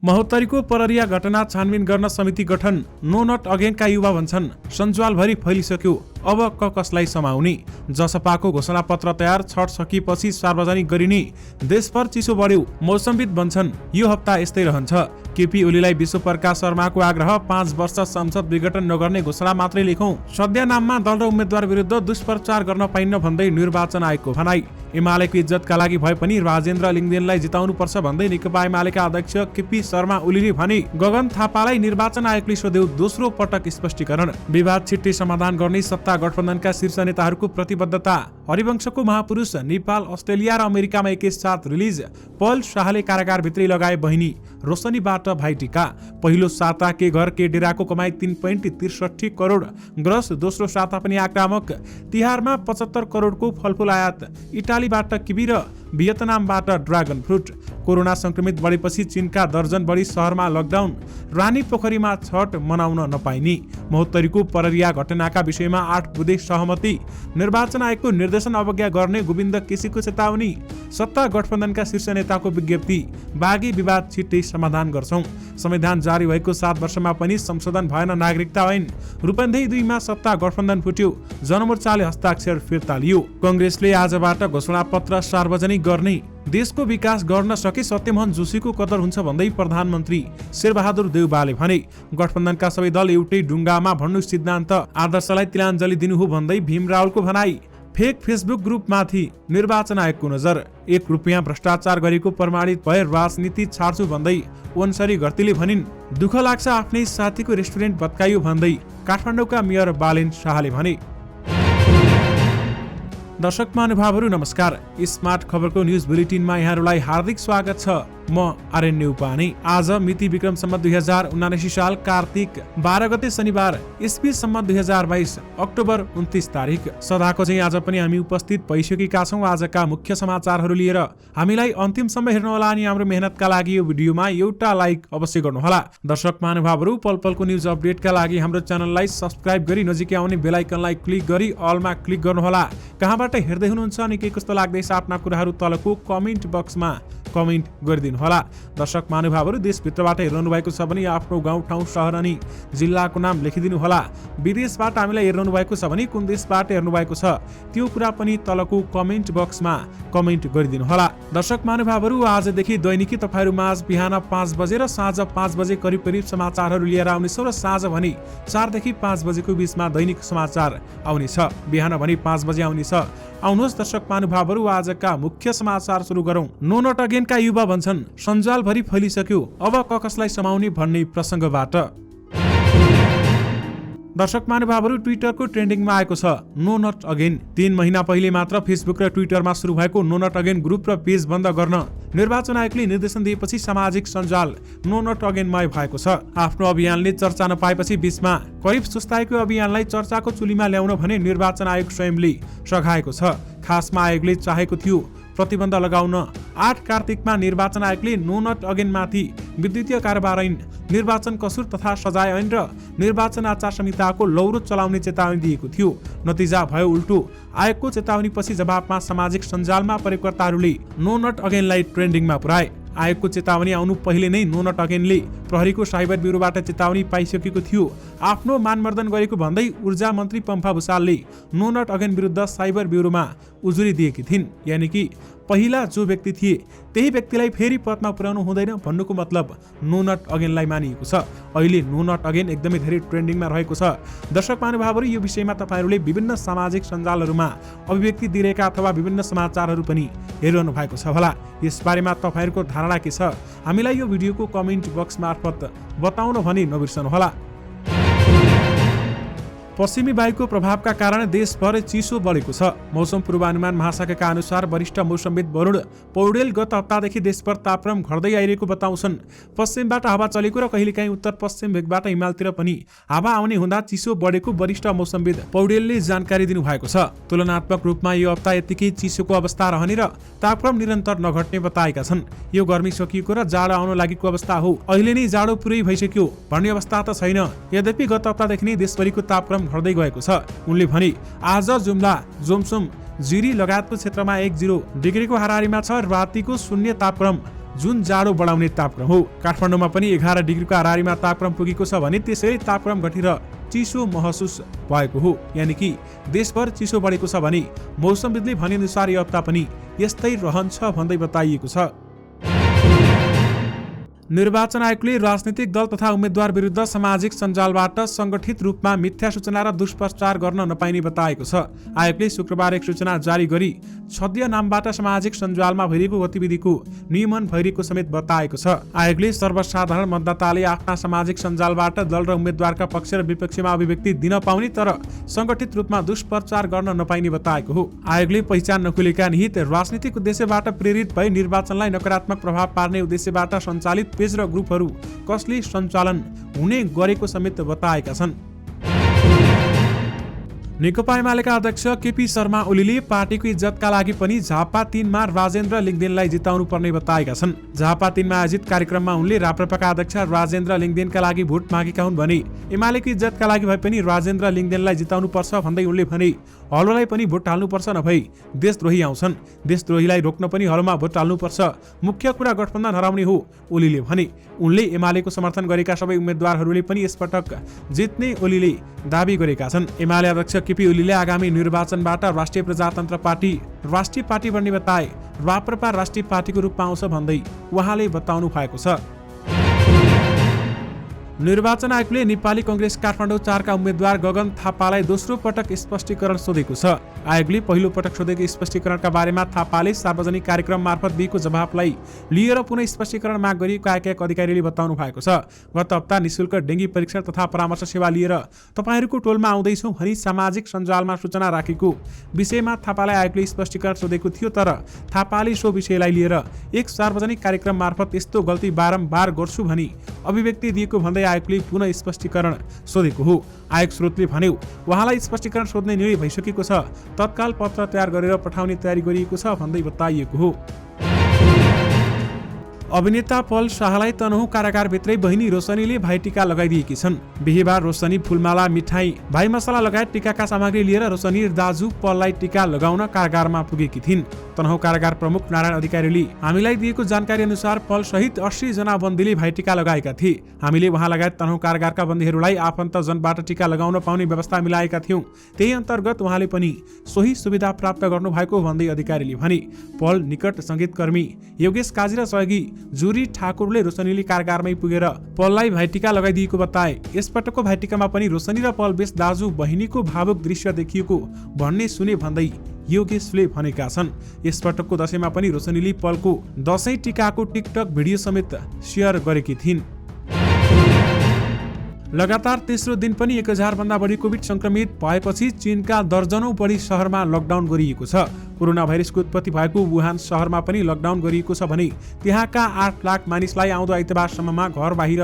महोत्तरीको पररिया घटना छानबिन गर्न समिति गठन। नो नट अगेनका युवा भन्छन् सञ्जालभरि फैलिसक्यो, अब कसलाई समाउने। जसपाको घोषणा पत्र तयार, छठ सकिएपछि सार्वजनिक गरिने। देशभर चिसो बढ्यो, मौसमविद भन्छन् यो हप्ता यस्तै रहन्छ। केपी ओलीलाई विश्वप्रकाश शर्माको आग्रह, 5 वर्ष संसद विघटन नगर्ने घोषणा मात्रै लेखौं। सद्य नाममा दल र उम्मेद्वार विरुद्ध दुष्प्रचार गर्न पाइन्न भन्दै निर्वाचन आयोगको भनाई। एमालेको इज्जतका लागि भए पनि राजेन्द्र लिङ्गदेनलाई जिताउनु पर्छ भन्दै नेकपा एमालेका अध्यक्ष केपी शर्मा ओलीले भने। गगन थापालाई निर्वाचन आयोगले सोध्यो दोस्रो पटक स्पष्टीकरण। विवाद छिट्टै समाधान गर्ने सत्ता गठबन्धनका शीर्ष नेताहरूको प्रतिबद्धता। हरिवंशको महापुरुष नेपाल, अस्ट्रेलिया र अमेरिकामा एकैसाथ रिलिज। पल शाहले कारागारभित्रै लगाए बहिनी। रोशनीबाट भाइटिका। पहिलो साता के घर के डेराको कमाई 3.63 करोड। ग्रस दोस्रो साता पनि आक्रामक। तिहारमा 75 करोडको फलफुल आयात। इटालीबाट किवी र भियतनामबाट ड्रागन फ्रुट। कोरोना संक्रमित बढेपछि चीनका दर्जन बढी सहरमा लकडाउन। रानी पोखरीमा छठ मनाउन नपाइने। महोत्तरीको पररिया घटनाका विषयमा 8 बुँदे सहमति। निर्वाचन आयोगको निर्देशन अवज्ञा गर्ने गोविन्द केसीको चेतावनी। सत्ता गठबन्धनका शीर्ष नेताको विज्ञप्ति। बागी विवाद छिट्टै समाधान गर्छौं। संविधान जारी भएको 7 वर्षमा पनि संशोधन भएन नागरिकता ऐन। रूपन्देही 2 मा सत्ता गठबन्धन फुट्यो। जनमोर्चाले हस्ताक्षर फिर्ता लियो। कांग्रेसले आजबाट घोषणा पत्र सार्वजनिक गर्ने। देशको विकास गर्न सके सत्यमोहन जोशीको कदर हुन्छ भन्दै प्रधानमन्त्री शेरबहादुर देउवाले भने। गठबन्धनका सबै दल एउटै ढुङ्गामा भन्नु सिद्धान्त, आदर्शलाई तिलाञ्जली दिनु हो भन्दै भीम रावलको भनाई। फेक फेसबुक ग्रुपमाथि निर्वाचन आयोगको नजर। 1 रुपियाँ भ्रष्टाचार गरेको प्रमाणित भए राजनीति छाड्छु भन्दै वनसरी घरतीले भनिन्। दुःख लाग्छ आफ्नै साथीको रेस्टुरेन्ट भत्काइयो भन्दै काठमाडौँका मेयर बालेन शाहले भने। दर्शक महानुभावहरू नमस्कार। स्मार्ट खबरको न्युज बुलेटिनमा यहाँहरूलाई हार्दिक स्वागत छ। म आर्यन न्यौपाने। आज मिति विक्रम सम्मत 2079 साल कार्तिक 12 गते शनिबार, इस्वी सम्मत 2022 अक्टोबर 29 तारिक। सदाको चाहिँ आज पनि हामी उपस्थित भइसकेका छौं आजका मुख्य समाचारहरू लिएर। हामीलाई अन्तिमसम्म हेर्नुहोला अनि हाम्रो मेहनतका लागि यो भिडियोमा एउटा लाइक अवश्य गर्नुहोला। दर्शक महानुभावहरू, पलपलको न्युज अपडेटका लागि हाम्रो च्यानललाई सब्स्क्राइब गरी नजिकै आउने बेल आइकनलाई क्लिक गरी अलमा क्लिक गर्नुहोला। कहाँबाट हेर्दै हुनुहुन्छ अनि के कस्तो लाग्दैछ आफ्ना कुराहरू तलको कमेन्ट बक्समा कमेन्ट गरिदिनु होला। दर्शक महानुभावहरू, देशभित्रबाट हेर्नु भएको छ भने आफ्नो गाउँ ठाउँ सहर अनि जिल्लाको नाम लेखिदिनु होला। विदेशबाट हामीलाई हेर्नु भएको छ भने कुन देशबाट हेर्नु भएको छ त्यो कुरा पनि तलको कमेन्ट बक्समा कमेन्ट गरिदिनु होला। दर्शक महानुभावहरू, आजदेखि दैनिकी तपाईहरु माझ बिहान 5 बजे र साँझ 5 बजे करिब समाचारहरू लिएर आउनेछौँ र साँझ भने 4 देखि 5 बजेको बीचमा दैनिक समाचार आउनेछ। बिहान भने 5 बजे आउनेछ। आउनुहोस् दर्शक महानुभावहरू, आजका मुख्य समाचार सुरु गरौं। नो नट अगेनका युवा भन्छन् सञ्जालभरि फैलिसक्यो, अब कसलाई समाउने भन्ने प्रसङ्गबाट। दर्शक महानुभावहरू, ट्विटरको ट्रेन्डिङमा आएको छ नो नट अगेन। 3 महिना पहिले मात्र फेसबुक र ट्विटरमा सुरु भएको नो नट अगेन ग्रुप र पेज बन्द गर्न निर्वाचन आयोगले निर्देशन दिएपछि सामाजिक सञ्जाल नो नट अगेनमय भएको छ। आफ्नो अभियानले चर्चा नपाएपछि बीचमा करिब सुस्ताएको अभियानलाई चर्चाको चुलीमा ल्याउन भने निर्वाचन आयोग स्वयंले सघाएको छ। खासमा आयोगले चाहेको थियो प्रतिबन्ध लगाउन। 8 कार्तिकमा निर्वाचन आयोगले नो नट अगेनमाथि विद्युतीय कारोबार ऐन, निर्वाचन कसुर तथा सजाय ऐन र निर्वाचन आचार संहिताको लौरो चलाउने चेतावनी दिएको थियो। नतिजा भयो उल्टो। आयोगको चेतावनीपछि जवाफमा सामाजिक सञ्जालमा प्रयोगकर्ताहरूले नो नट अगेनलाई ट्रेन्डिङमा पुर्याए। आयोगको चेतावनी आउनु पहिले नै नो नट अगेनले प्रहरीको साइबर ब्युरोबाट चेतावनी पाइसकेको थियो। आफ्नो मानमर्दन गरेको भन्दै ऊर्जा मन्त्री पम्फा भुसालले नो नट अगेन विरुद्ध साइबर ब्युरोमा उजुरी दिएकी थिइन्। यानि कि पहिला जो व्यक्ति थिए त्यही व्यक्तिलाई फेरि पदमा पुर्याउनु हुँदैन भन्नुको मतलब नो नट अगेनलाई मानिएको छ। अहिले नो नट अगेन एकदमै धेरै ट्रेन्डिङमा रहेको छ। दर्शक महानुभावहरू, यो विषयमा तपाईहरूले विभिन्न सामाजिक सञ्जालहरूमा अभिव्यक्ति दिइरहेका अथवा विभिन्न समाचारहरू पनि हेरिरहनु भएको छ होला। यसबारेमा तपाईहरूको धारणा के छ हामीलाई यो भिडियोको कमेन्ट बक्स मार्फत बताउन भने नबिर्सनुहोला। पश्चिमी वायुको प्रभावका कारण देशभर चिसो बढेको छ। मौसम पूर्वानुमान महाशाखाका अनुसार वरिष्ठ मौसमविद वरुण पौडेल गत हप्तादेखि देशभर तापक्रम घट्दै आइरहेको बताउँछन्। पश्चिमबाट हावा चलेको र कहिलेकाहीँ उत्तर पश्चिम भेगबाट हिमालतिर पनि हावा आउने हुँदा चिसो बढेको वरिष्ठ मौसमविद पौडेलले जानकारी दिनुभएको छ। तुलनात्मक रूपमा यो हप्ता यतिकै चिसोको अवस्था रहने र तापक्रम निरन्तर नघट्ने बताएका छन्। यो गर्मी सकिएको र जाडो आउन लागेको अवस्था हो। अहिले नै जाडो पुरै भइसक्यो भन्ने अवस्था त छैन। यद्यपि गत हप्तादेखि नै देशभरिको तापक्रम घट्दै गएको छ। उनले भने आज जुम्ला, जोमसुम, जिरी लगायतको क्षेत्रमा 10 डिग्रीको हाराहारीमा छ। रातिको शून्य तापक्रम जुन जाडो बढाउने तापक्रम हो। काठमाडौँमा पनि 11 डिग्रीको हाराहारीमा तापक्रम पुगेको छ भने त्यसैले तापक्रम घटेर चिसो महसुस भएको हो। यानि कि देशभर चिसो बढेको छ भने मौसमविदले भनेअनुसार यो हप्ता पनि यस्तै रहन्छ भन्दै बताइएको छ। निर्वाचन आयोगले राजनीतिक दल तथा उम्मेद्वार विरुद्ध सामाजिक सञ्जालबाट संगठित रूपमा मिथ्या सूचना र दुष्प्रचार गर्न नपाइने बताएको छ। आयोगले शुक्रबार एक सूचना जारी गरी छद्य नामबाट सामाजिक सञ्जालमा भइरहेको गतिविधिको नियमन भइरहेको समेत बताएको छ। आयोगले सर्वसाधारण मतदाताले आफ्ना सामाजिक सञ्जालबाट दल र उम्मेद्वारका पक्ष र विपक्षमा अभिव्यक्ति दिन पाउने तर संगठित रूपमा दुष्प्रचार गर्न नपाइने बताएको हो। आयोगले पहिचान नखुलेका निहित राजनीतिक उद्देश्यबाट प्रेरित भई निर्वाचनलाई नकारात्मक प्रभाव पार्ने उद्देश्यबाट सञ्चालित पेज र ग्रुपहरू कसले सञ्चालन हुने गरेको समेत बताएका छन्। नेकपा एमालेका अध्यक्ष केपी शर्मा ओलीले पार्टीको इज्जतका लागि पनि झापा 3 मा राजेन्द्र लिङदेनलाई जिताउनु पर्ने बताएका छन्। झापा 3 मा आयोजित कार्यक्रममा उनले राप्रपाका अध्यक्ष राजेन्द्र लिङदेनका लागि भोट मागेका हुन् भने एमालेको इज्जतका लागि भए पनि राजेन्द्र लिङदेनलाई जिताउनु पर्छ भन्दै उनले भने हलोलाई पनि भोट हाल्नुपर्छ नभई देशद्रोही आउँछन्, देशद्रोहीलाई रोक्न पनि हलोमा भोट हाल्नुपर्छ, मुख्य कुरा गठबन्धन हराउने हो ओलीले भने। उनले एमालेको समर्थन गरेका सबै उम्मेद्वारहरूले पनि यसपटक जित्ने ओलीले दाबी गरेका छन्। एमाले अध्यक्ष केपी ओलीले आगामी निर्वाचनबाट राष्ट्रिय प्रजातन्त्र पार्टी राष्ट्रिय पार्टी बन्ने बताए राप्रपा राष्ट्रिय पार्टीको रूपमा आउँछ भन्दै उहाँले बताउनु भएको छ। निर्वाचन आयोगले नेपाली कांग्रेस काठमाडौँ 4 का उम्मेद्वार गगन थापालाई दोस्रो पटक स्पष्टीकरण सोधेको छ। आयोगले पहिलो पटक सोधेको स्पष्टीकरणका बारेमा थापाले सार्वजनिक कार्यक्रम मार्फत दिएको जवाफलाई लिएर पुनः स्पष्टीकरण माग गरिएको आयोग अधिकारीले बताउनु भएको छ। गत हप्ता निशुल्क डेङ्गी परीक्षण तथा परामर्श सेवा लिएर तपाईहरूको टोलमा आउँदैछौँ भनी सामाजिक सञ्जालमा सूचना राखेको विषयमा थापालाई आयोगले स्पष्टीकरण सोधेको थियो, तर थापाले सो विषयलाई लिएर एक सार्वजनिक कार्यक्रम मार्फत यस्तो गल्ती बारम्बार गर्छु भनी अभिव्यक्ति दिएको भन्दै आयोगले पुनः स्पष्टीकरण सोधेको हो। आयोग स्रोतले भन्यो उहाँलाई स्पष्टीकरण सोध्ने निर्णय भइसकेको छ, तत्काल पत्र तयार गरेर पठाउने तयारी गरिएको छ भन्दै बताइएको हो। अभिनेता पल शाहलाई तनहुँ कारागारभित्रै बहिनी रोशनीले भाइटिका लगाइदिएकी छन्। बिहीबार रोशनी फुलमाला, मिठाई, भाइ मसला लगायत टिकाका सामग्री लिएर रोशनी दाजु पललाई टिका लगाउन कारागारमा पुगेकी थिइन्। तनहुँ कारागार प्रमुख नारायण अधिकारीले हामीलाई दिएको जानकारी अनुसार पल सहित 80 जना बन्दीले भाइटिका लगाएका थिए। हामीले उहाँ लगायत तनहुँ कारागारका बन्दीहरूलाई आफन्तजनबाट टिका लगाउन पाउने व्यवस्था मिलाएका थियौं। त्यही अन्तर्गत उहाँले पनि सोही सुविधा प्राप्त गर्नु भएको भन्दै अधिकारीले भने। पल निकट संगीतकर्मी योगेश काजी र सहयोगी जुरी ठाकुरले रोशनीले कारागारमै पुगेर पललाई भाइटिका लगाइदिएको बताए। यसपटकको भाइटिकामा पनि रोशनी र पल बेस दाजु बहिनीको भावुक दृश्य देखिएको भन्ने सुने भन्दै योगेशले भनेका छन्। यसपटकको दशैंमा पनि रोशनीले पलको दशैं टिकाको टिकटक भिडियो समेत शेयर गरेकी थिइन्। लगातार तेस्रो दिन पनि 1000 भन्दा बढी कोभिड संक्रमित भएपछि चीनका दर्जनौं बढी शहरमा लकडाउन गरिएको छ। कोरोना भाइरसको उत्पत्ति भएको वुहान शहरमा पनि लकडाउन गरिएको छ भने त्यहाँका 8 लाख मानिसलाई आउँदो आइतबारसम्ममा घर बाहिर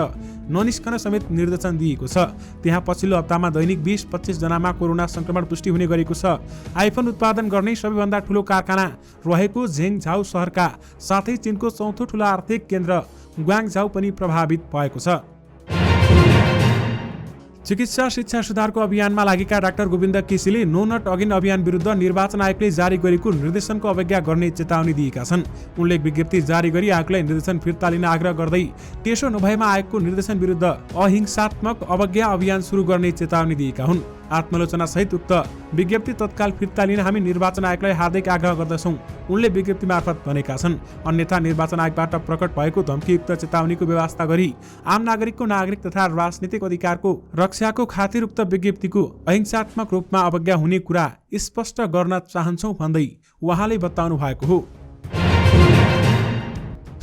ननिस्कन समेत निर्देशन दिएको छ। त्यहाँ पछिल्लो हप्तामा दैनिक 20-25 जनामा कोरोना संक्रमण पुष्टि हुने गरेको छ। आइफोन उत्पादन गर्ने सबैभन्दा ठूलो कारखाना रहेको झेङझाउ शहरका साथै चीनको चौथो ठूलो आर्थिक केन्द्र ग्वाङझाउ पनि प्रभावित भएको छ। चिकित्सा शिक्षा सुधारको अभियानमा लागेका डाक्टर गोविन्द केसीले नो नट अगेन अभियान विरुद्ध निर्वाचन आयोगले जारी गरेको निर्देशनको अवज्ञा गर्ने चेतावनी दिएका छन्। उनले विज्ञप्ति जारी गरी आयोगलाई निर्देशन फिर्ता लिन आग्रह गर्दै त्यसो नभएमा आयोगको निर्देशन विरुद्ध अहिंसात्मक अवज्ञा अभियान सुरु गर्ने चेतावनी दिएका हुन्। आत्मालोचना सहित उक्त विज्ञप्ति तत्काल फिर्ता लिन हामी निर्वाचन आयोगलाई हार्दिक आग्रह गर्दछौं, उनले विज्ञप्ति मार्फत भनेका छन्। अन्यथा निर्वाचन आयोगबाट प्रकट भएको धम्कीयुक्त चेतावनीको व्यवस्था गरी आम नागरिकको नागरिक तथा राजनीतिक अधिकारको रक्षाको खातिर उक्त विज्ञप्तिको अहिंसात्मक रूपमा अवज्ञा हुने कुरा स्पष्ट गर्न चाहन्छौं भन्दै उहाँले बताउनु भएको हो।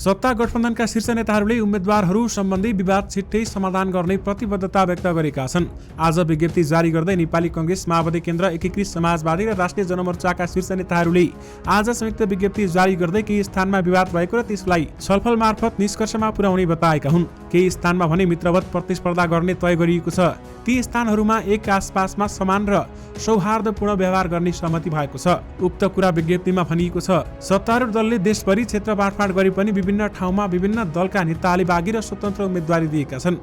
सत्ता गठबन्धनका शीर्ष नेताहरूले उम्मेद्वारहरू सम्बन्धी विवाद छिट्टै समाधान गर्ने प्रतिबद्धता व्यक्त गरेका छन्। आज विज्ञप्ति जारी गर्दै नेपाली कांग्रेस, माओवादी केन्द्र, एकीकृत समाजवादी र राष्ट्रिय जनमोर्चाका शीर्ष नेताहरूले आज संयुक्त विज्ञप्ति जारी गर्दै केही स्थानमा विवाद भएको र त्यसलाई छलफल मार्फत निष्कर्षमा पुर्याउने बताएका हुन्। केही स्थानमा भने मित्रवत प्रतिस्पर्धा गर्ने तय गरिएको छ। ती स्थानहरूमा एक आसपासमा समान र सौहार्दपूर्ण व्यवहार गर्ने सहमति भएको छ। उक्त कुरा विज्ञप्तिमा भनिएको छ। सत्तारूढ दलले देशभरि क्षेत्र बाँडफाँड गरे पनि विभिन्न ठाउँमा विभिन्न दलका नेताले बागी र स्वतन्त्र उम्मेदवारी दिएका छन्।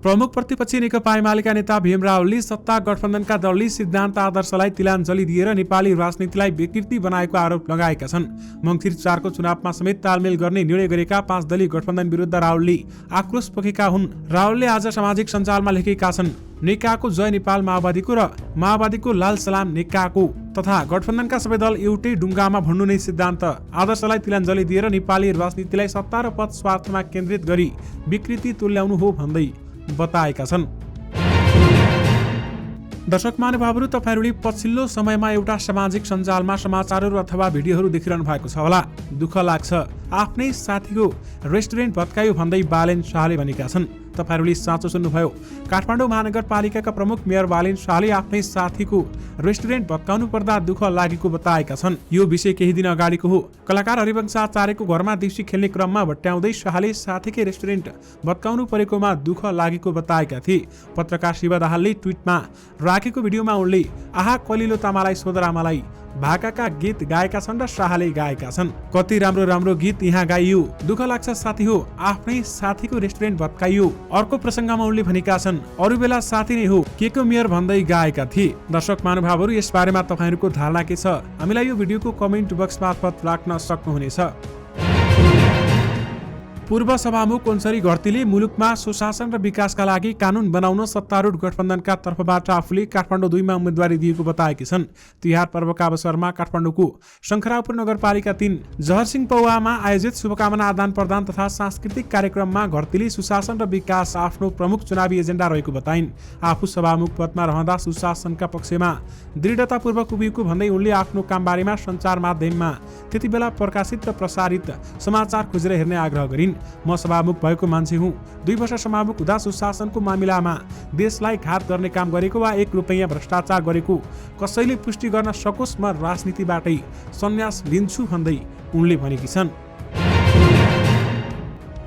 प्रमुख प्रतिपक्षी नेकपा एमालेका नेता भीमराव ओली सत्ता गठबन्धनका दलले सिद्धान्त आदर्शलाई तिलाञ्जली दिएर नेपाली राजनीतिलाई विकृति बनाएको आरोप लगाएका छन्। मङ्सिर 4 को चुनावमा समेत तालमेल गर्ने निर्णय गरेका 5 दलीय गठबन्धन विरुद्ध राहुलले आक्रोश पोखेका हुन्। राहुलले आज सामाजिक सञ्जालमा लेखेका छन्, नेकाको जय नेपाल माओवादीको र माओवादीको लाल सलाम नेकाको तथा गठबन्धनका सबै दल एउटै ढुङ्गामा भन्नु नै सिद्धान्त आदर्शलाई तिलाञ्जली दिएर नेपाली राजनीतिलाई सत्ता र पद स्वार्थमा केन्द्रित गरी विकृति तुल्याउनु हो भन्दै बताएका छन्। दर्शक महानुभावहरू, तपाईहरूले पछिल्लो समयमा एउटा सामाजिक सञ्जालमा समाचारहरू अथवा भिडियोहरू देखिरहनु भएको छ होला। दुःख लाग्छ, आफ्नै साथीको रेस्टुरेन्ट भत्कायो भन्दै बालेन शाहले भनेका छन्। तपाईहरूले साँचो सुन्नुभयो। काठमाडौँ महानगरपालिकाका प्रमुख मेयर बालेन शाहले आफ्नै साथीको रेस्टुरेन्ट भत्काउनु पर्दा दुःख लागेको बताएका छन्। यो विषय केही दिन अगाडिको हो। कलाकार हरिवंश आचार्यको घरमा देउसी खेल्ने क्रममा भट्ट्याउँदै शाहले साथीकै रेस्टुरेन्ट भत्काउनु परेकोमा दुःख लागेको बताएका थिए। पत्रकार शिव दाहालले ट्विटमा राखेको भिडियोमा उनले आहा कलिलो तामालाई सोदरामालाई भाकाका गीत गाएका छन् र शाहले गाएका छन्। कति राम्रो राम्रो गीत यहाँ गाइयो, दुःख लाग्छ साथी हो, आफ्नै साथीको रेस्टुरेन्ट भत्काइयो। अर्को प्रसङ्गमा उनले भनेका छन्, अरू बेला साथी नै हो, के को मेयर भन्दै गाएका थिए। दर्शक महानुभावहरू, यस बारेमा तपाईहरूको धारणा के छ? हामीलाई यो भिडियोको कमेन्ट बक्स मार्फत राख्न सक्नुहुनेछ। पूर्व सभामुख ओन्सरी घरतीले मुलुकमा सुशासन र विकासका लागि कानून बनाउन सत्तारूढ गठबन्धनका तर्फबाट आफूले काठमाडौँ 2 मा उम्मेदवारी दिएको बताएकी छन्। तिहार पर्वका अवसरमा काठमाडौँको शङ्खरापुर नगरपालिका 3 जहरसिंह पौवामा आयोजित शुभकामना आदान प्रदान तथा सांस्कृतिक कार्यक्रममा घरतीले सुशासन र विकास आफ्नो प्रमुख चुनावी एजेन्डा रहेको बताइन्। आफू सभामुख पदमा रहँदा सुशासनका पक्षमा दृढतापूर्वक उभिएको भन्दै उनले आफ्नो कामबारेमा सञ्चार माध्यममा त्यति बेला प्रकाशित र प्रसारित समाचार खोजेर हेर्ने आग्रह गरिन्। म सभामुख भएको मान्छे हुँ। 2 वर्ष सभामुख हुँदा सुशासनको मामिलामा देशलाई घात गर्ने काम गरेको वा 1 रुपैयाँ भ्रष्टाचार गरेको कसैले पुष्टि गर्न सकोस्, म राजनीतिबाटै सन्यास लिन्छु भन्दै उनले भनेकी छन्।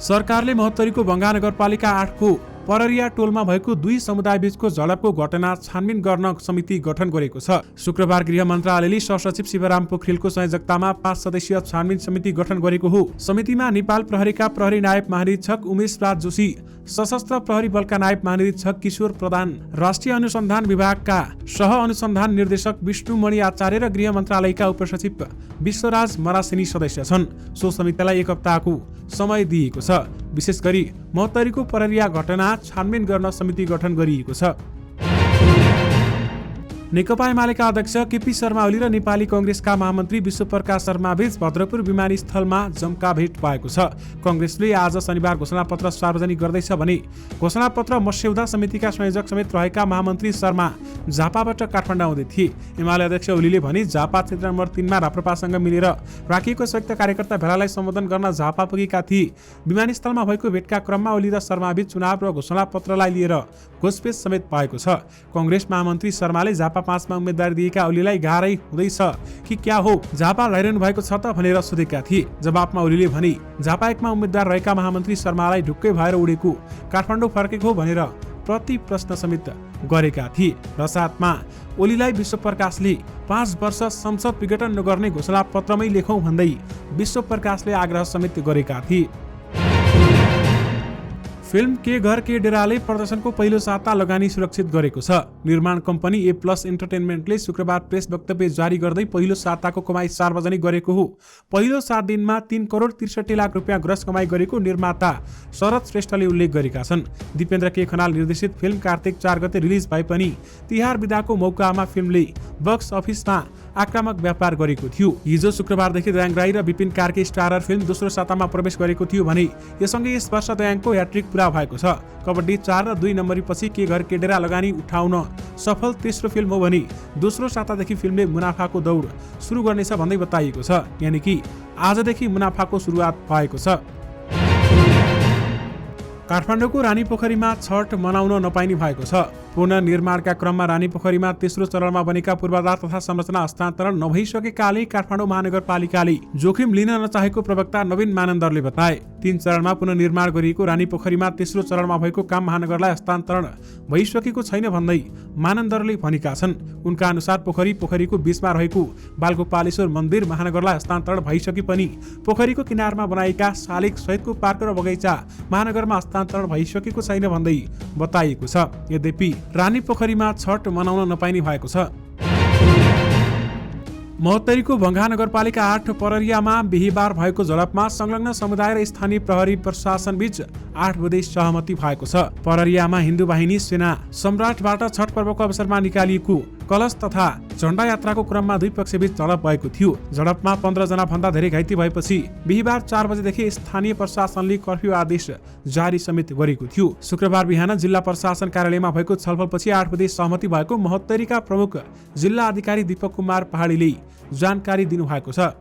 सरकारले महोत्तरीको बंगा नगरपालिका 8 को पररिया टोलमा भएको 2 समुदाय बीचको झडपको घटना छानबिन गर्न समिति गठन गरेको छ। शुक्रबार गृह मन्त्रालयले सहसचिव शिवराम पोखरेलको संयोजकतामा 5 सदस्यीय छानबिन समिति गठन गरेको हो। समितिमा नेपाल प्रहरीका प्रहरी नायब महानिरीक्षक उमेश राज जोशी, सशस्त्र प्रहरी बलका नायब महानिरीक्षक किशोर प्रधान, राष्ट्रिय अनुसन्धान विभागका सह अनुसन्धान निर्देशक विष्णुमणि आचार्य र गृह मन्त्रालयका उपसचिव विश्वराज मरासेनी सदस्य छन्। सो समितिलाई 1 हप्ताको समय दिएको छ। विशेष गरी महोत्तरीको पररिया घटना छानबिन गर्न समिति गठन गरिएको छ। नेकपा एमालेका अध्यक्ष केपी शर्मा ओली र नेपाली कांग्रेसका महामन्त्री विश्वप्रकाश शर्मा बीच भद्रपुर विमानस्थलमा जम्का भेट भएको छ। कांग्रेसले आज शनिबार घोषणापत्र सार्वजनिक गर्दैछ भने घोषणापत्र मस्यौदा समितिका संयोजक समेत रहेका महामन्त्री शर्मा झापाबाट काठमाडौँ आउँदै थिए। एमाले अध्यक्ष ओलीले भने झापा क्षेत्र नम्बर 3 मा राप्रपासँग मिलेर राखिएको संयुक्त कार्यकर्ता भेलालाई सम्बोधन गर्न झापा पुगेका थिए। विमानस्थलमा भएको भेटका क्रममा ओली र शर्माबीच चुनाव र घोषणापत्रलाई लिएर घोषपेच समेत भएको छ। कांग्रेस महामन्त्री शर्माले झापा 5 मा उम्मेदवारी दिएका ओलीलाई गाह्रै हुँदैछ कि क्या हो, झापा लैरहनु भएको छ त भनेर सोधेका थिए। जवाफमा ओलीले भने झापा 1 मा उम्मेदवार रहेका महामन्त्री शर्मालाई ढुक्कै भएर उडेको, काठमाडौँ फर्केको भनेर प्रति प्रश्न समेत गरेका थिए। र साथमा ओलीलाई विश्वप्रकाशले 5 वर्ष संसद विघटन नगर्ने घोषणापत्रमै लेखौं भन्दै विश्वप्रकाशले आग्रह समेत गरेका थिए। फिल्म के घर के डेराले प्रदर्शनको पहिलो साता लगानी सुरक्षित गरेको छ। निर्माण कम्पनी A+ एन्टरटेनमेन्टले शुक्रबार प्रेस वक्तव्य जारी गर्दै पहिलो साताको कमाई सार्वजनिक गरेको हो। पहिलो 7 दिनमा 3 करोड 63 लाख रुपियाँ ग्रस कमाई गरेको निर्माता शरद श्रेष्ठले उल्लेख गरेका छन्। दिपेन्द्र के खनाल निर्देशित फिल्म कार्तिक 4 गते रिलिज भए पनि तिहार बिदाको मौकामा फिल्मले बक्स अफिसमा आक्रामक व्यापार गरेको थियो। हिजो शुक्रबारदेखि दयाङ राई र विपिन कार्के स्टारर फिल्म दोस्रो सातामा प्रवेश गरेको थियो भने यससँगै यस वर्ष दयाङको ह्याट्रिक पूरा भएको छ। कबड्डी 4 र 2 नम्बरी पछि के घर के डेरा लगानी उठाउन सफल तेस्रो फिल्म हो भने दोस्रो सातादेखि फिल्मले मुनाफाको दौड सुरु गर्नेछ भन्दै बताइएको छ। यानि कि आजदेखि मुनाफाको सुरुवात भएको छ। काठमाडौँको रानीपोखरीमा छठ मनाउन नपाइने भएको छ। पुनर्निर्माणका क्रममा रानीपोखरीमा तेस्रो चरणमा बनेका पूर्वाधार तथा संरचना हस्तान्तरण नभइसकेकाले काठमाडौँ महानगरपालिकाले जोखिम लिन नचाहेको प्रवक्ता नवीन मानन्दरले बताए। 3 चरणमा पुनर्निर्माण गरिएको रानीपोखरीमा तेस्रो चरणमा भएको काम महानगरलाई हस्तान्तरण भइसकेको छैन भन्दै मानन्दरले भनेका छन्। उनका अनुसार पोखरीको बीचमा रहेको बालगोपालेश्वर मन्दिर महानगरलाई हस्तान्तरण भइसके पनि पोखरीको किनारमा बनाएका शालिग सहितको पार्क र बगैँचा महानगरमा हस्तान्तरण भइसकेको छैन भन्दै बताइएको छ। यद्यपि रानीपोखरीमा छठ मनाउन नपाइने भएको छ। महोत्तरीको भङ्गा नगरपालिका 8 पररियामा बिहीबार भएको झडपमा संलग्न समुदाय र स्थानीय प्रहरी प्रशासन बीच 8 बुँदे सहमति भएको छ। पररियामा हिन्दू बाहिनी सेना सम्राटबाट छठ पर्वको अवसरमा निकालिएको कलश तथा झण्डा यात्राको क्रममा दुई पक्षबीच झडप भएको थियो। झडपमा 15 जना भन्दा धेरै घाइते भएपछि बिहीबार 4 बजेदेखि स्थानीय प्रशासनले कर्फ्यू आदेश जारी समेत गरेको थियो। शुक्रबार बिहान जिल्ला प्रशासन कार्यालयमा भएको छलफलपछि 8 बुँदे सहमति भएको महोत्तरीका प्रमुख जिल्ला अधिकारी दीपक कुमार पहाडीले जानकारी दिनुभएको छ।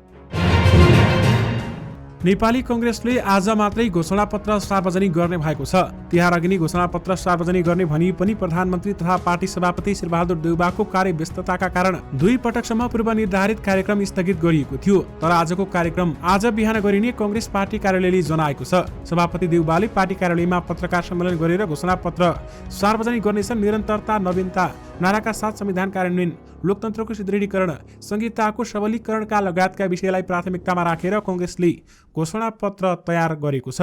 नेपाली कांग्रेसले आज मात्रै घोषणापत्र सार्वजनिक गर्ने भएको छ। तिहार अघि नै घोषणापत्र सार्वजनिक गर्ने भनी पनि प्रधानमन्त्री तथा पार्टी सभापति शेरबहादुर देउबाको कार्यव्यस्तताका कारण 2 पटकसम्म पूर्व निर्धारित कार्यक्रम स्थगित गरिएको थियो। तर आजको कार्यक्रम आज बिहान गरिने कांग्रेस पार्टी कार्यालयले जनाएको छ। सभापति देउबाले पार्टी कार्यालयमा पत्रकार सम्मेलन गरेर घोषणापत्र सार्वजनिक गर्नेछन्। निरन्तरता, नवीनता नाराका साथ संविधान कार्यान्वयन, लोकतन्त्रको सुदृढीकरण, संहिताको सबलीकरणका लगायतका विषयलाई प्राथमिकतामा राखेर कांग्रेसले घोषणापत्र तयार गरेको छ।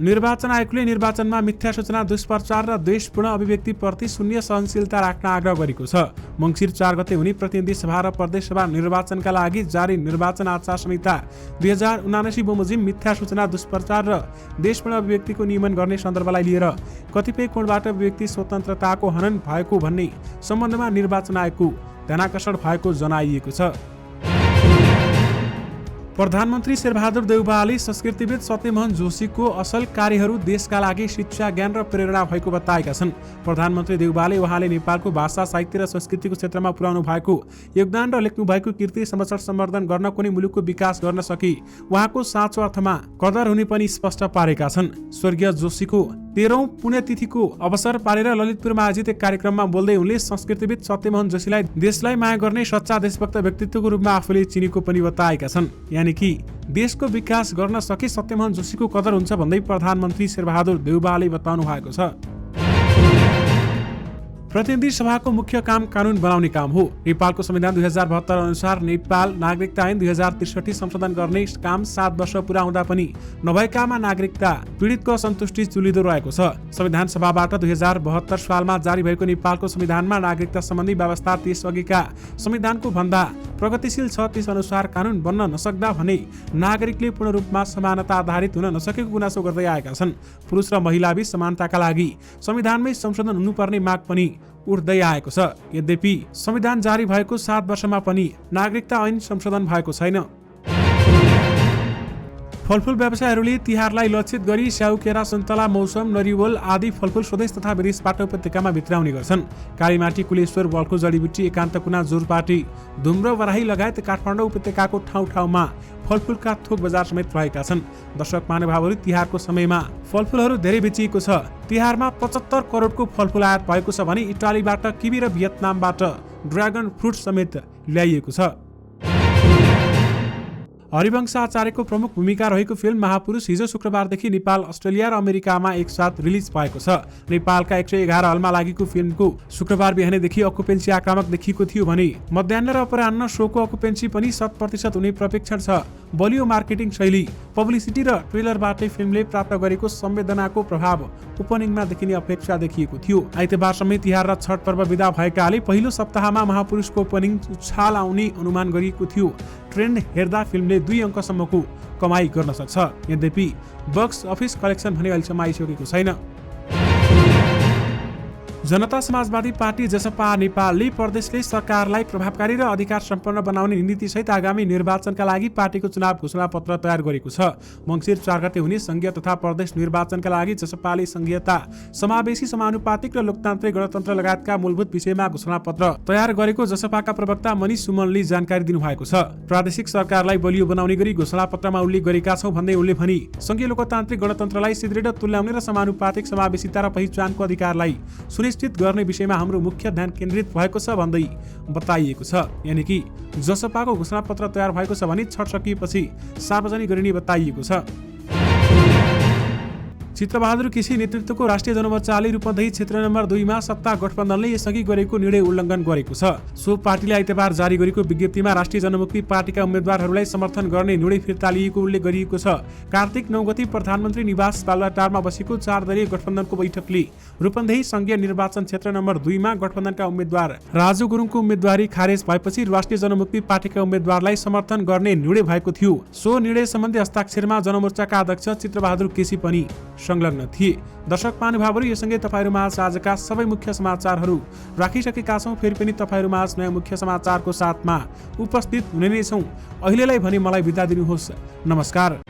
निर्वाचन आयोगले निर्वाचनमा मिथ्या सूचना, दुष्प्रचार र द्वेषपूर्ण अभिव्यक्तिप्रति शून्य सहनशीलता राख्न आग्रह गरेको छ। मङ्सिर 4 गते हुने प्रतिनिधि सभा र प्रदेश सभा निर्वाचनका लागि जारी निर्वाचन आचार संहिता 2079 बमोजिम मिथ्या सूचना, दुष्प्रचार र द्वेषपूर्ण अभिव्यक्तिको नियमन गर्ने सन्दर्भलाई लिएर कतिपय कोणबाट अभिव्यक्ति स्वतन्त्रताको हनन भएको भन्ने सम्बन्धमा निर्वाचन आयोगको ध्यानाकर्षण भएको जनाइएको छ। प्रधानमन्त्री शेरबहादुर देउबाले संस्कृतिविद सत्यमोहन जोशीको असल कार्यहरू देशका लागि शिक्षा, ज्ञान र प्रेरणा भएको बताएका छन्। प्रधानमन्त्री देउबाले उहाँले नेपालको भाषा, साहित्य र संस्कृतिको क्षेत्रमा पुर्याउनु भएको योगदान र लेख्नु भएको कृति संरक्षण सम्वर्धन गर्न कुनै मुलुकको विकास गर्न सके उहाँको साँचो अर्थमा कदर हुने पनि स्पष्ट पारेका छन्। स्वर्गीय जोशीको 13औं पुण्यतिथिको अवसर पारेर ललितपुरमा आयोजित एक कार्यक्रममा बोल्दै उनले संस्कृतिविद सत्यमोहन जोशीलाई देशलाई माया गर्ने सच्चा देशभक्त व्यक्तित्वको रूपमा आफूले चिनेको पनि बताएका छन्। यानि कि देशको विकास गर्न सके सत्यमोहन जोशीको कदर हुन्छ भन्दै प्रधानमन्त्री शेरबहादुर देउबाले बताउनु भएको छ। प्रतिनिधि सभाको मुख्य काम कानून बनाउने काम हो। नेपालको संविधान 2072 अनुसार नेपाल नागरिकता ऐन 2063 संशोधन गर्ने काम 7 वर्ष पुरा हुँदा पनि नभएकामा नागरिकता पीडितको असन्तुष्टि चुलिदो रहेको छ। संविधान सभाबाट 2072 सालमा जारी भएको नेपालको संविधानमा नागरिकता सम्बन्धी व्यवस्था त्यसअघिका संविधानको भन्दा प्रगतिशील छ। त्यस अनुसार कानून बन्न नसक्दा भने नागरिकले पूर्ण रूपमा समानता आधारित हुन नसकेको गुनासो गर्दै आएका छन्। पुरुष र महिलाबीच समानताका लागि संविधानमै संशोधन हुनुपर्ने माग पनि उठ्दै आएको छ। यद्यपि संविधान जारी भएको 7 वर्षमा पनि नागरिकता ऐन संशोधन भएको छैन। फलफुल व्यवसायीहरूले तिहारलाई लक्षित गरी स्याउ, केरा, सुन्तला, मौसम, नरिवल आदि फलफुल स्वदेश तथा विदेशबाट उपत्यकामा भित्राउने गर्छन्। कालीमाटी, कुलेश्वर, बल्खु, जडीबुटी, एकान्तकुना, जोरपाटी, धुम्रो, बराही लगायत काठमाडौँ उपत्यकाको ठाउँ ठाउँमा फलफुलका थोक बजार समेत रहेका छन्। दर्शक महानुभावहरू, तिहारको समयमा फलफुलहरू धेरै बेचिएको छ। तिहारमा 75 करोडको फलफुल आयात भएको छ भने इटालीबाट किवी र भियतनामबाट ड्र्यागन फ्रुट समेत ल्याइएको छ। हरिवंश आचार्यको प्रमुख भूमिका रहेको फिल्म महापुरुष हिजो शुक्रबारदेखि नेपाल, अस्ट्रेलिया र अमेरिकामा एकसाथ रिलिज भएको छ। नेपालका 111 हलमा लागेको फिल्मको शुक्रबार बिहानैदेखि अकुपेन्सी आक्रामक देखिएको थियो भने मध्याह्न र अपराह्न शोको अकुपेन्सी पनि 100% हुने प्रपेक्षण छ। बलियो मार्केटिङ शैली, पब्लिसिटी र ट्रेलरबाटै फिल्मले प्राप्त गरेको संवेदनाको प्रभाव ओपनिङमा देखिने अपेक्षा देखिएको थियो। आइतबारसम्मै तिहार र छठ पर्व विदा भएकाले पहिलो सप्ताहमा महापुरुषको ओपनिङ उछाल आउने अनुमान गरिएको थियो। ट्रेन्ड हेर्दा फिल्मले 2 अङ्कसम्मको कमाई गर्न सक्छ। यद्यपि बक्स अफिस कलेक्सन भने अहिलेसम्म आइसकेको छैन। जनता समाजवादी पार्टी जसपा नेपालले प्रदेशले सरकारलाई प्रभावकारी र अधिकार सम्पन्न बनाउने नीतिसहित आगामी निर्वाचनका लागि पार्टीको चुनाव घोषणा पत्र तयार गरेको छ। मङ्सिर 4 गते हुने संघीय तथा प्रदेश निर्वाचनका लागि जसपाले संघीयता, समावेशी, समानुपातिक र लोकतान्त्रिक गणतन्त्र लगायतका मूलभूत विषयमा घोषणा पत्र तयार गरेको जसपाका प्रवक्ता मनिष सुमनले जानकारी दिनुभएको छ। प्रादेशिक सरकारलाई बलियो बनाउने गरी घोषणा पत्रमा उल्लेख गरेका छौं भन्दै उनले भने संघीय लोकतान्त्रिक गणतन्त्रलाई सुदृढ तुल्याउने र समानुपातिक समावेशिता र पहिचानको अधिकारलाई सुनिश्चित गर्ने विषयमा हाम्रो मुख्य ध्यान केन्द्रित भएको छ भन्दै बताइएको छ। यानि कि जसपाको घोषणा पत्र तयार भएको छ भने छठ सकिएपछि सार्वजनिक गरिने बताइएको छ। चित्रबहादुर केसी नेतृत्वको राष्ट्रिय जनमोर्चाले रूपन्देही क्षेत्र नम्बर 2 मा सत्ता गठबन्धनले यसअघि गरेको निर्णय उल्लङ्घन गरेको छ। सो पार्टीले आइतबार जारी गरेको विज्ञप्तिमा राष्ट्रिय जनमुक्ति पार्टीका उम्मेद्वारहरूलाई समर्थन गर्ने निर्णय फिर्ता लिएको उल्लेख गरिएको छ। कार्तिक 9 गते प्रधानमन्त्री निवास बालुवाटारमा बसेको 4 दलीय गठबन्धनको बैठकले रूपन्देही संघीय निर्वाचन क्षेत्र नम्बर 2 मा गठबन्धनका उम्मेद्वार राजु गुरुङको उम्मेदवारी खारेज भएपछि राष्ट्रिय जनमुक्ति पार्टीका उम्मेद्वारलाई समर्थन गर्ने निर्णय भएको थियो। सो निर्णय सम्बन्धी हस्ताक्षरमा जनमोर्चाका अध्यक्ष चित्रबहादुर केसी पनि संलग्न थिए। दर्शक महानुभावहरू, यो सँगै तपाईहरुमाझ आजका सबै मुख्य समाचारहरू राखिसकेका छौं। फेरि पनि तपाईहरुमाझ नयाँ मुख्य समाचारको साथमा उपस्थित हुने नै छौं। अहिलेलाई भने मलाई बिदा दिनुहोस्। नमस्कार।